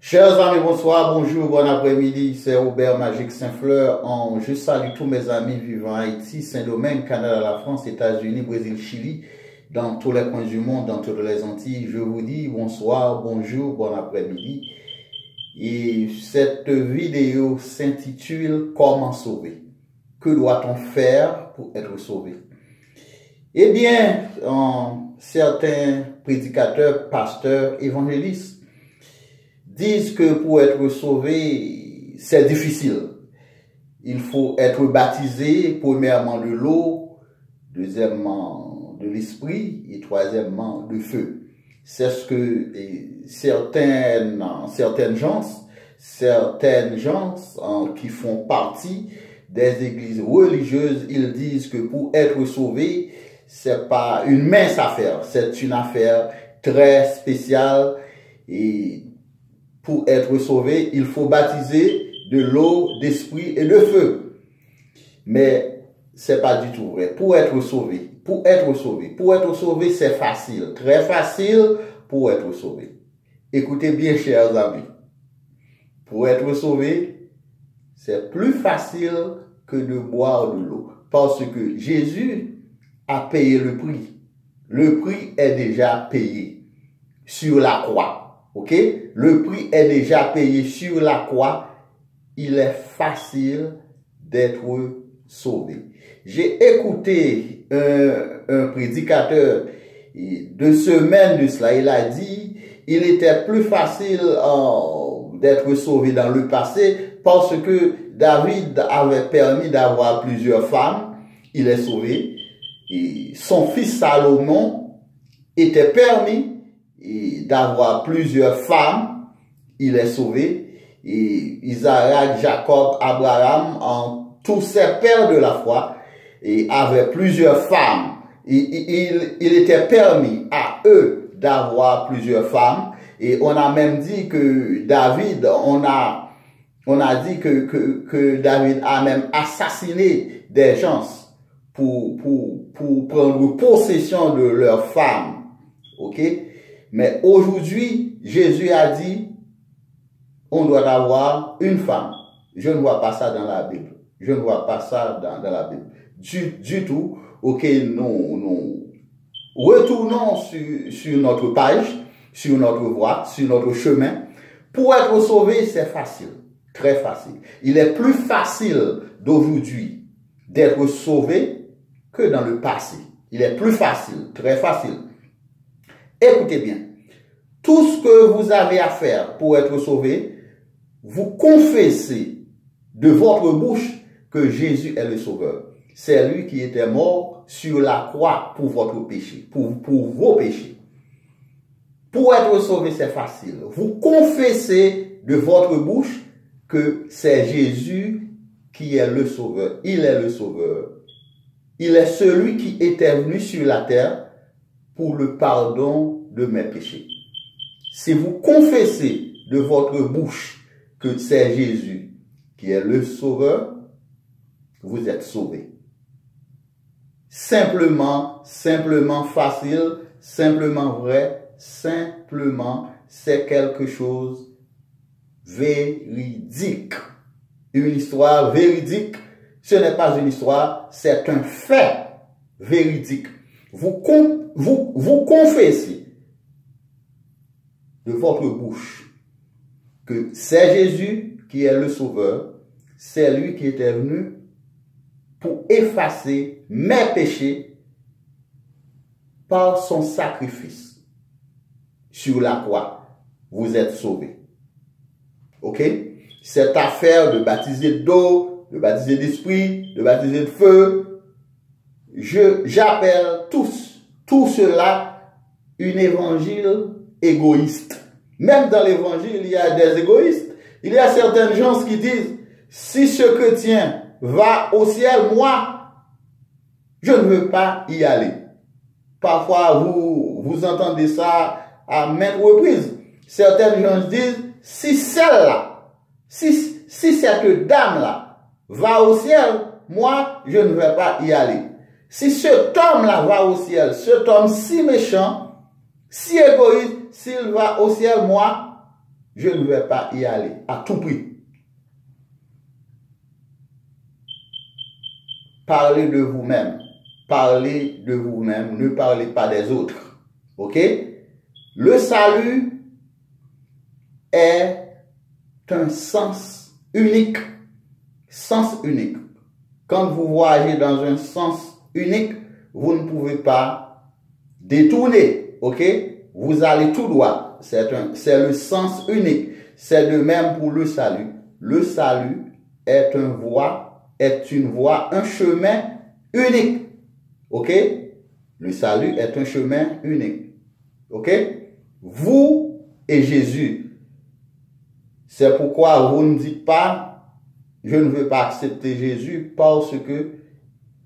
Chers amis, bonsoir, bonjour, bon après-midi, c'est Robert Magique Saint-Fleur. Je salue tous mes amis vivant à Haïti, Saint-Domingue, Canada, la France, États-Unis, Brésil, Chili, dans tous les coins du monde, dans toutes les Antilles. Je vous dis bonsoir, bonjour, bon après-midi. Et cette vidéo s'intitule Comment sauver? Que doit-on faire pour être sauvé? Eh bien, certains prédicateurs, pasteurs, évangélistes disent que pour être sauvé, c'est difficile. Il faut être baptisé, premièrement de l'eau, deuxièmement de l'esprit et troisièmement de feu. C'est ce que certaines gens qui font partie des églises religieuses, ils disent que pour être sauvé, c'est pas une mince affaire, c'est une affaire très spéciale et pour être sauvé, il faut baptiser de l'eau, d'esprit et de feu. Mais c'est pas du tout vrai. Pour être sauvé, c'est facile, très facile pour être sauvé. Écoutez bien, chers amis. Pour être sauvé, c'est plus facile que de boire de l'eau. Parce que Jésus a payé le prix. Le prix est déjà payé sur la croix. Ok? Le prix est déjà payé sur la croix. Il est facile d'être sauvé. J'ai écouté un prédicateur de semaine de cela. Il a dit, il était plus facile d'être sauvé dans le passé parce que David avait permis d'avoir plusieurs femmes. Il est sauvé. Et son fils Salomon était permis d'avoir plusieurs femmes, il est sauvé. Et Isaac, Jacob, Abraham, tous ces pères de la foi, et avaient plusieurs femmes. Il était permis à eux d'avoir plusieurs femmes. Et on a même dit que David, on a dit que David a même assassiné des gens pour prendre possession de leurs femmes. Ok? Mais aujourd'hui, Jésus a dit, on doit avoir une femme. Je ne vois pas ça dans la Bible. Je ne vois pas ça dans la Bible. Du tout. Ok, nous retournons sur notre page, sur notre voie, sur notre chemin. Pour être sauvé, c'est facile. Très facile. Il est plus facile d'aujourd'hui d'être sauvé que dans le passé. Il est plus facile, très facile. Écoutez bien, tout ce que vous avez à faire pour être sauvé, vous confessez de votre bouche que Jésus est le Sauveur. C'est lui qui était mort sur la croix pour votre péché, pour vos péchés. Pour être sauvé, c'est facile. Vous confessez de votre bouche que c'est Jésus qui est le Sauveur. Il est le Sauveur. Il est celui qui était venu sur la terre pour le pardon de mes péchés. Si vous confessez de votre bouche que c'est Jésus qui est le Sauveur, vous êtes sauvé. Simplement facile, simplement vrai, simplement c'est quelque chose véridique. Une histoire véridique, ce n'est pas une histoire, c'est un fait véridique. Vous confessez de votre bouche que c'est Jésus qui est le Sauveur, c'est lui qui était venu pour effacer mes péchés par son sacrifice sur la croix. Vous êtes sauvés. Ok? Cette affaire de baptiser d'eau, de baptiser d'esprit, de baptiser de feu, j'appelle tout cela un évangile égoïste. Même dans l'évangile, il y a des égoïstes. Il y a certaines gens qui disent, si ce chrétien va au ciel, moi, je ne veux pas y aller. Parfois, vous entendez ça à maintes reprises. Certaines gens disent, si celle-là, si cette dame-là va au ciel, moi, je ne vais pas y aller. Si cet homme-là va au ciel, cet homme si méchant, si égoïste, s'il va au ciel, moi, Je ne vais pas y aller à tout prix. Parlez de vous-même. Parlez de vous-même. Ne parlez pas des autres. OK? Le salut est un sens unique. Sens unique. Quand vous voyagez dans un sens unique, vous ne pouvez pas détourner. OK? Vous allez tout droit. C'est le sens unique. C'est de même pour le salut. Le salut est une voie, un chemin unique. OK? Le salut est un chemin unique. OK? Vous et Jésus. C'est pourquoi vous ne dites pas, je ne veux pas accepter Jésus parce que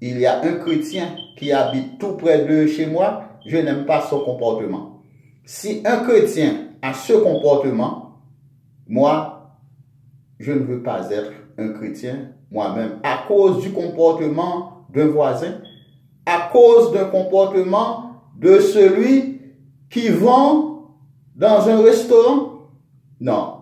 il y a un chrétien qui habite tout près de chez moi, je n'aime pas son comportement. Si un chrétien a ce comportement, moi, je ne veux pas être un chrétien moi-même à cause du comportement d'un voisin, à cause d'un comportement de celui qui vend dans un restaurant. Non,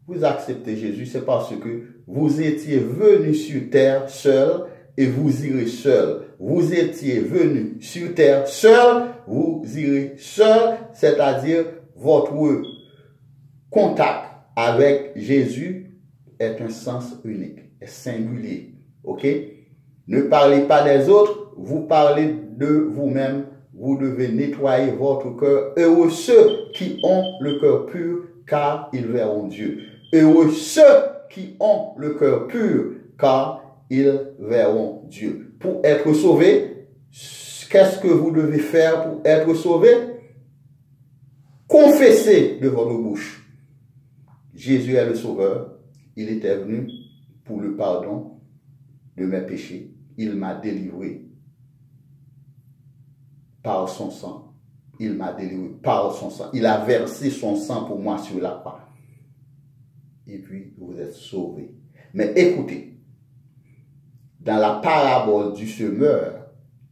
vous acceptez Jésus, c'est parce que vous étiez venu sur terre seul et vous irez seul. Vous étiez venu sur terre seul, vous irez seul, c'est-à-dire votre contact avec Jésus est un sens unique, est singulier. OK? Ne parlez pas des autres, vous parlez de vous-même. Vous devez nettoyer votre cœur. Heureux ceux qui ont le cœur pur, car ils verront Dieu. Heureux ceux qui ont le cœur pur, car ils verront Dieu. Pour être sauvé, qu'est-ce que vous devez faire pour être sauvé? Confessez de votre bouche. Jésus est le sauveur. Il était venu pour le pardon de mes péchés. Il m'a délivré par son sang. Il m'a délivré par son sang. Il a versé son sang pour moi sur la croix. Et puis, vous êtes sauvés. Mais écoutez, dans la parabole du semeur,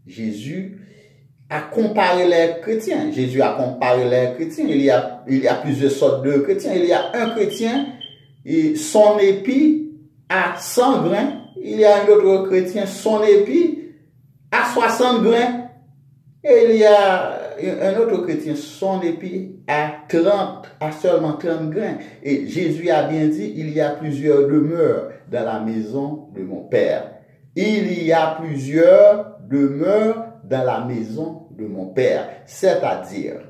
Jésus a comparé les chrétiens. Jésus a comparé les chrétiens. Il y a plusieurs sortes de chrétiens. Il y a un chrétien, et son épi a 100 grains. Il y a un autre chrétien, son épi a 60 grains. Et il y a un autre chrétien, son épi a seulement 30 grains. Et Jésus a bien dit, il y a plusieurs demeures dans la maison de mon Père. Il y a plusieurs demeures dans la maison de mon Père. C'est-à-dire,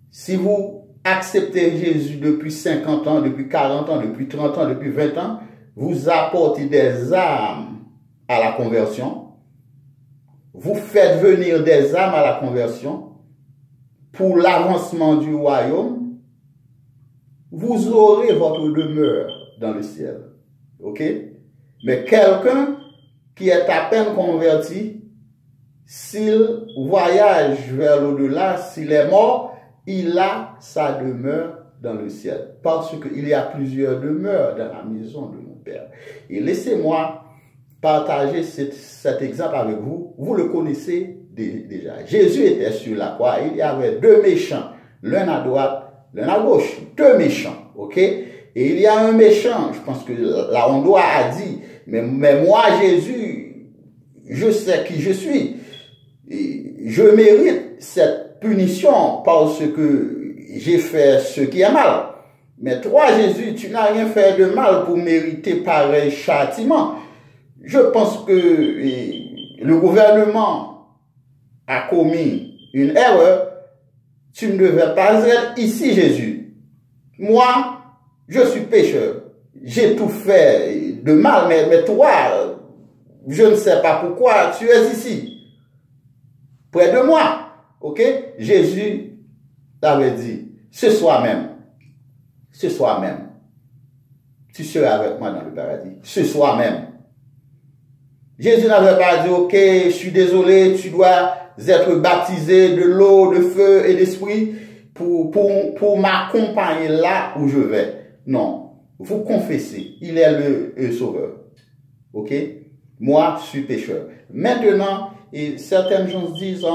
si vous acceptez Jésus depuis 50 ans, depuis 40 ans, depuis 30 ans, depuis 20 ans, vous apportez des âmes à la conversion. Vous faites venir des âmes à la conversion pour l'avancement du royaume. Vous aurez votre demeure dans le ciel. OK? Mais quelqu'un qui est à peine converti, s'il voyage vers l'au-delà, s'il est mort, il a sa demeure dans le ciel. Parce qu'il y a plusieurs demeures dans la maison de mon Père. Et laissez-moi partager cet exemple avec vous. Vous le connaissez déjà. Jésus était sur la croix. Il y avait deux méchants. L'un à droite, l'un à gauche. Deux méchants. OK? Et il y a un méchant. Je pense que la Hondoa a dit, mais moi, Jésus, je sais qui je suis. Et je mérite cette punition parce que j'ai fait ce qui est mal. Mais toi, Jésus, tu n'as rien fait de mal pour mériter pareil châtiment. Je pense que le gouvernement a commis une erreur. Tu ne devais pas être ici, Jésus. Moi, je suis pécheur. J'ai tout fait de mal, mais toi, je ne sais pas pourquoi tu es ici, près de moi. OK? Jésus t'avait dit, ce soir même, tu seras avec moi dans le paradis. Ce soir même. Jésus n'avait pas dit, OK, je suis désolé, tu dois être baptisé de l'eau, de feu et d'esprit pour m'accompagner là où je vais. Non, vous confessez, il est le sauveur. OK? Moi, je suis pécheur. Maintenant, et certaines gens disent,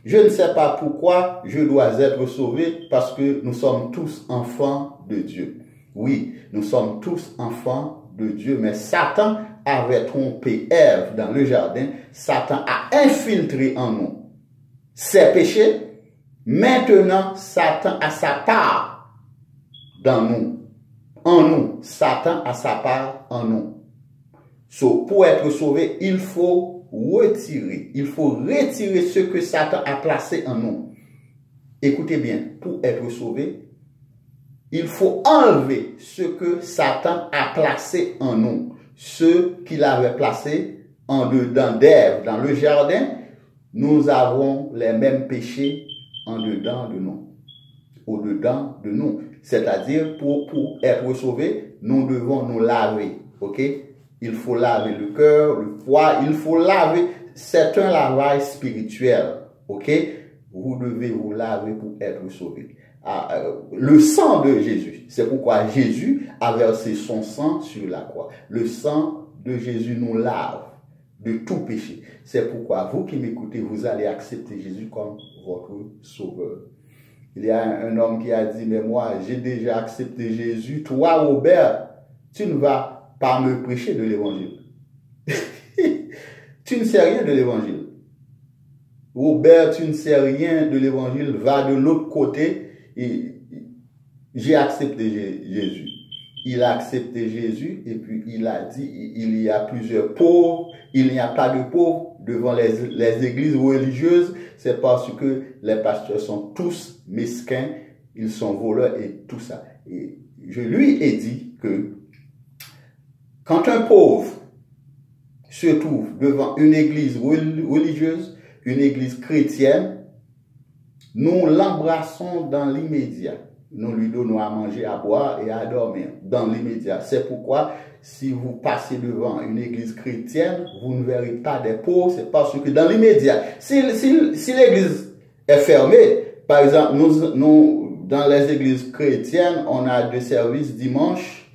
Je ne sais pas pourquoi je dois être sauvé parce que nous sommes tous enfants de Dieu. Oui, nous sommes tous enfants de Dieu, mais Satan avait trompé Ève dans le jardin. Satan a infiltré en nous ses péchés. Maintenant, Satan a sa part dans nous. En nous, Satan a sa part en nous. Pour être sauvé, il faut retirer ce que Satan a placé en nous. Écoutez bien, pour être sauvé, il faut enlever ce que Satan a placé en nous. Ce qu'il avait placé en dedans d'Ève, dans le jardin, nous avons les mêmes péchés en dedans de nous. Au-dedans de nous. C'est-à-dire, pour être sauvé, nous devons nous laver. Ok? Il faut laver le cœur, le foie, il faut laver. C'est un lavage spirituel. Ok? Vous devez vous laver pour être sauvé. Le sang de Jésus. C'est pourquoi Jésus a versé son sang sur la croix. Le sang de Jésus nous lave de tout péché. C'est pourquoi vous qui m'écoutez, vous allez accepter Jésus comme votre sauveur. Il y a un homme qui a dit, mais moi, j'ai déjà accepté Jésus. Toi, Robert, tu ne vas pas me prêcher de l'évangile. Tu ne sais rien de l'évangile. Robert, tu ne sais rien de l'évangile. Va de l'autre côté. Et j'ai accepté Jésus. Il a accepté Jésus et puis il a dit, il y a plusieurs pauvres, il n'y a pas de pauvres devant les églises religieuses. C'est parce que les pasteurs sont tous mesquins, ils sont voleurs et tout ça. Et je lui ai dit que quand un pauvre se trouve devant une église religieuse, une église chrétienne, nous l'embrassons dans l'immédiat. Nous lui donnons à manger, à boire et à dormir dans l'immédiat. C'est pourquoi, si vous passez devant une église chrétienne, vous ne verrez pas des pauvres. C'est parce que dans l'immédiat, si l'église est fermée, par exemple, nous, dans les églises chrétiennes, on a des services dimanche,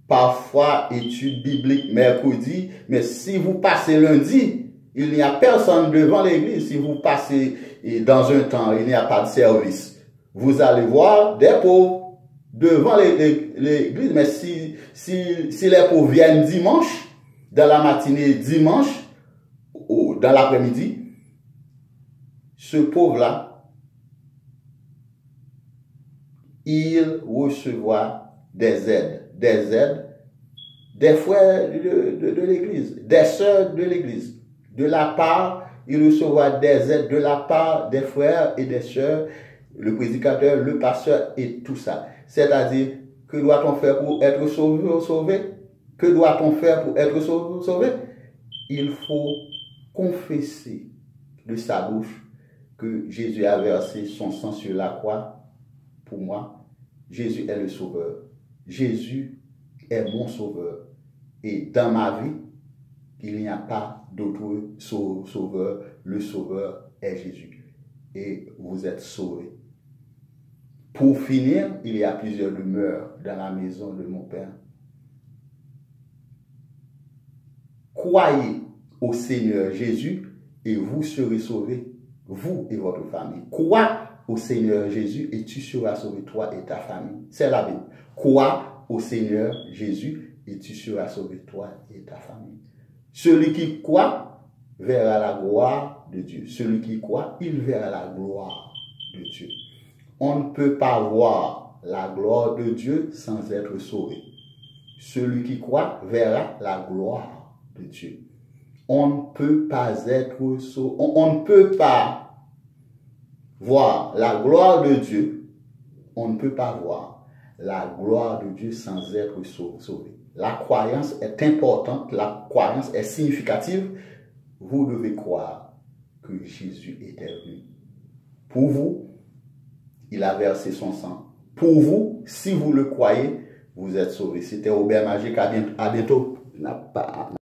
parfois études bibliques mercredi, mais si vous passez lundi, il n'y a personne devant l'église. Si vous passez dans un temps, il n'y a pas de service. Vous allez voir des pauvres devant l'église. Mais si les pauvres viennent dimanche, dans la matinée dimanche, ou dans l'après-midi, ce pauvre-là, il recevra des aides. Des frères de l'église, des sœurs de l'église. De la part, il recevra des aides de la part des frères et des sœurs, le prédicateur, le pasteur et tout ça. C'est-à-dire, que doit-on faire pour être sauvé? Que doit-on faire pour être sauvé? Il faut confesser de sa bouche que Jésus a versé son sang sur la croix pour moi. Jésus est le sauveur. Jésus est mon sauveur. Et dans ma vie, il n'y a pas d'autre sauveur. Le sauveur est Jésus. Et vous êtes sauvés. Pour finir, il y a plusieurs demeures dans la maison de mon Père. Croyez au Seigneur Jésus et vous serez sauvés, vous et votre famille. Crois au Seigneur Jésus et tu seras sauvé, toi et ta famille. C'est la Bible. Crois au Seigneur Jésus et tu seras sauvé, toi et ta famille. Celui qui croit verra la gloire de Dieu. Celui qui croit, il verra la gloire de Dieu. On ne peut pas voir la gloire de Dieu sans être sauvé. Celui qui croit verra la gloire de Dieu. On ne peut pas être sauvé. On ne peut pas voir la gloire de Dieu. On ne peut pas voir la gloire de Dieu sans être sauvé. La croyance est importante, la croyance est significative. Vous devez croire que Jésus était venu pour vous. Il a versé son sang pour vous. Si vous le croyez, vous êtes sauvés. C'était Robert Magique. À bientôt.